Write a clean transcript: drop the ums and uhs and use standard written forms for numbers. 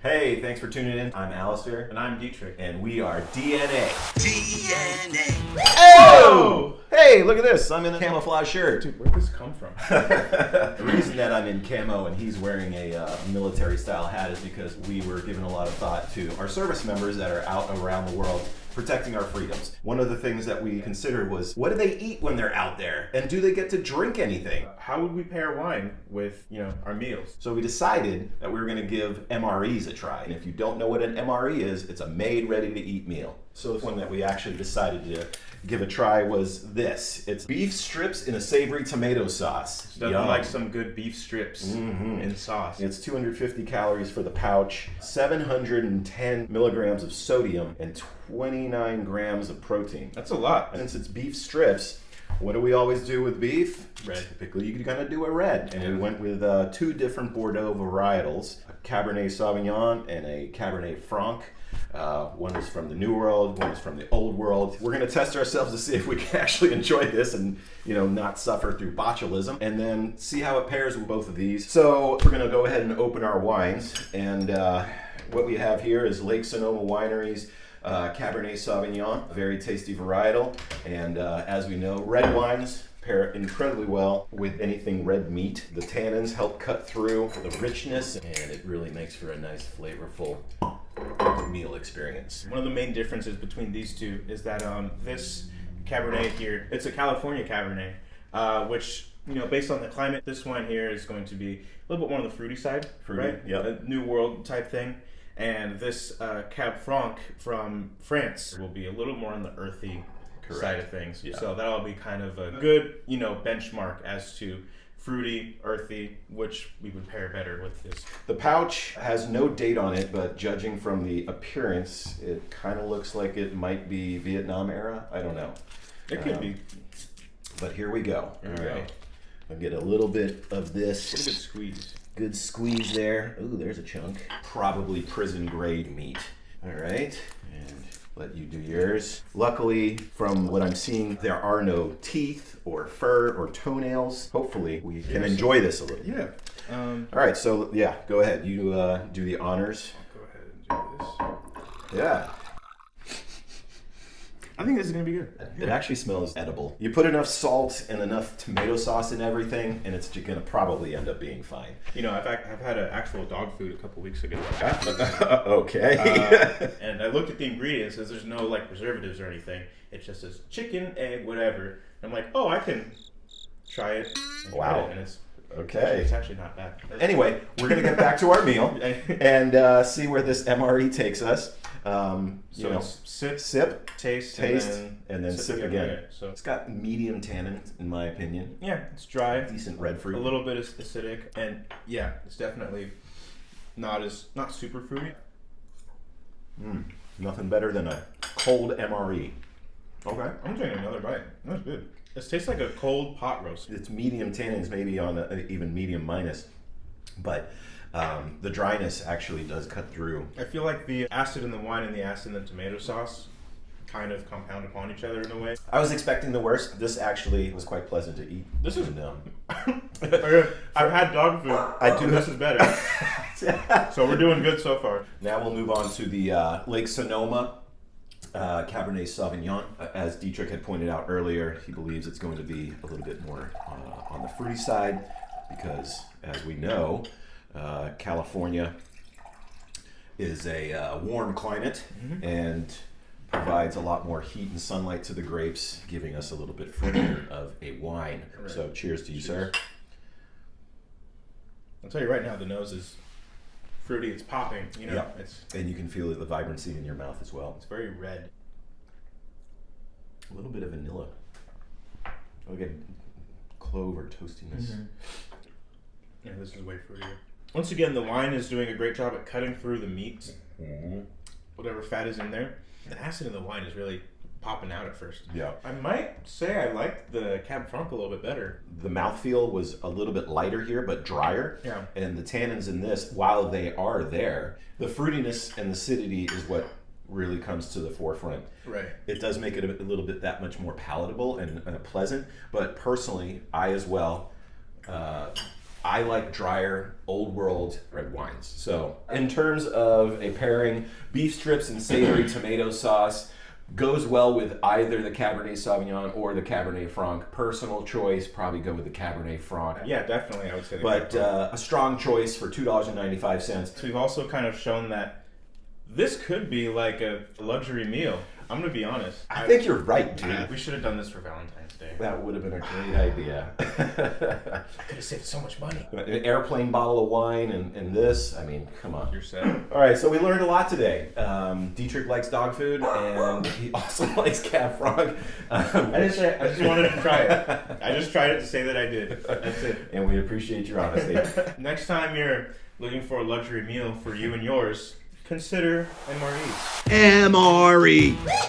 Hey, thanks for tuning in. I'm Alistair. And I'm Dietrich. And we are DNA. DNA. Oh! Hey, look at this. I'm in a camouflage shirt. Dude, where'd this come from? The reason that I'm in camo and he's wearing a military style hat is because we were giving a lot of thought to our service members that are out around the world protecting our freedoms. One of the things that we considered was, what do they eat when they're out there? And do they get to drink anything? How would we pair wine with, our meals? So we decided that we were going to give MREs a try. And if you don't know what an MRE is, it's a made ready to eat meal. So the one that we actually decided to give a try was this. It's beef strips in a savory tomato sauce. Nothing Yum. like some good beef strips in sauce. It's 250 calories for the pouch, 710 milligrams of sodium, and 29 grams of protein. That's a lot. Since it's beef strips, what do we always do with beef? Red. Typically, you're going to do a red. And we went with two different Bordeaux varietals, a Cabernet Sauvignon and a Cabernet Franc. One is from the New World, one is from the Old World. We're going to test ourselves to see if we can actually enjoy this and, not suffer through botulism, and then see how it pairs with both of these. So we're going to go ahead and open our wines. And what we have here is Lake Sonoma Winery's Cabernet Sauvignon, a very tasty varietal. And as we know, red wines pair incredibly well with anything red meat. The tannins help cut through the richness, and it really makes for a nice, flavorful meal experience. One of the main differences between these two is that this Cabernet here, it's a California Cabernet, which, based on the climate, this wine here is going to be a little bit more on the fruity side, right? Yep. A New World type thing. And this Cab Franc from France will be a little more on the earthy side of things. Yeah. So that'll be kind of a good, benchmark as to fruity, earthy, which we would pair better with this. The pouch has no date on it, but judging from the appearance, it kind of looks like it might be Vietnam era. I don't know. It could be. But here we go. Here we All go. right. I'll get a little bit of this. What a good squeeze. Good squeeze there. Ooh, there's a chunk. Probably prison grade meat. All right, and let you do yours. Luckily, from what I'm seeing, there are no teeth or fur or toenails. Hopefully, we can enjoy this a little. Yeah. All right, so yeah, go ahead. You do the honors. Go ahead and do this. Yeah. I think this is going to be good. It actually smells edible. You put enough salt and enough tomato sauce in everything, and it's going to probably end up being fine. I've had an actual dog food a couple weeks ago. Okay. And I looked at the ingredients, as there's no preservatives or anything. It just says chicken, egg, whatever. And I'm like, oh, I can try it. Wow. And it's Okay. actually not bad. Anyway, we're going to get back to our meal and see where this MRE takes us. It's Sip, taste, and then sip again. Right? So It's got medium tannin, in my opinion. yeah, it's dry, Decent red fruit. a little bit acidic, and yeah, it's definitely not super fruity. Nothing better than a cold MRE. Okay. I'm taking another bite. That's good. It tastes like a cold pot roast. It's medium tannins, maybe on even medium minus, but the dryness actually does cut through. I feel like the acid in the wine and the acid in the tomato sauce kind of compound upon each other in a way. I was expecting the worst. This actually was quite pleasant to eat. This is- And, I've had dog food. I do- This is better. So we're doing good so far. Now we'll move on to the Lake Sonoma Cabernet Sauvignon. As Dietrich had pointed out earlier, he believes it's going to be a little bit more on the fruity side because, as we know, California is a warm climate and provides a lot more heat and sunlight to the grapes, giving us a little bit further of a wine. Right. So cheers to you, sir. I'll tell you right now, the nose is fruity. It's popping. Yeah. It's And you can feel the vibrancy in your mouth as well. very red. A little bit of vanilla. I'll get clove or toastiness. Yeah, this is way fruitier. Once again, the wine is doing a great job at cutting through the meat, whatever fat is in there. The acid in the wine is really popping out at first. Yeah. I might say I like the Cab Franc a little bit better. The mouthfeel was a little bit lighter here, but drier. Yeah. And the tannins in this, while they are there, the fruitiness and the acidity is what really comes to the forefront. Right. It does make it a little bit that much more palatable and pleasant. But personally, I as well I like drier, old world red wines. So, in terms of a pairing, beef strips and savory tomato sauce goes well with either the Cabernet Sauvignon or the Cabernet Franc. Personal choice, probably go with the Cabernet Franc. Yeah, definitely, I would say. But a strong choice for $2.95. We've also kind of shown that this could be like a luxury meal. I'm gonna be honest. I think you're right, dude. We should have done this for Valentine's Day. That would have been a great idea. I could have saved so much money. An airplane bottle of wine and this, I mean, come on. You're set. All right, so we learned a lot today. Dietrich likes dog food, and he also likes Cab Franc. I just wanted to try it. I just tried it to say that I did. That's it. And we appreciate your honesty. Next time you're looking for a luxury meal for you and yours, consider MRE. MRE.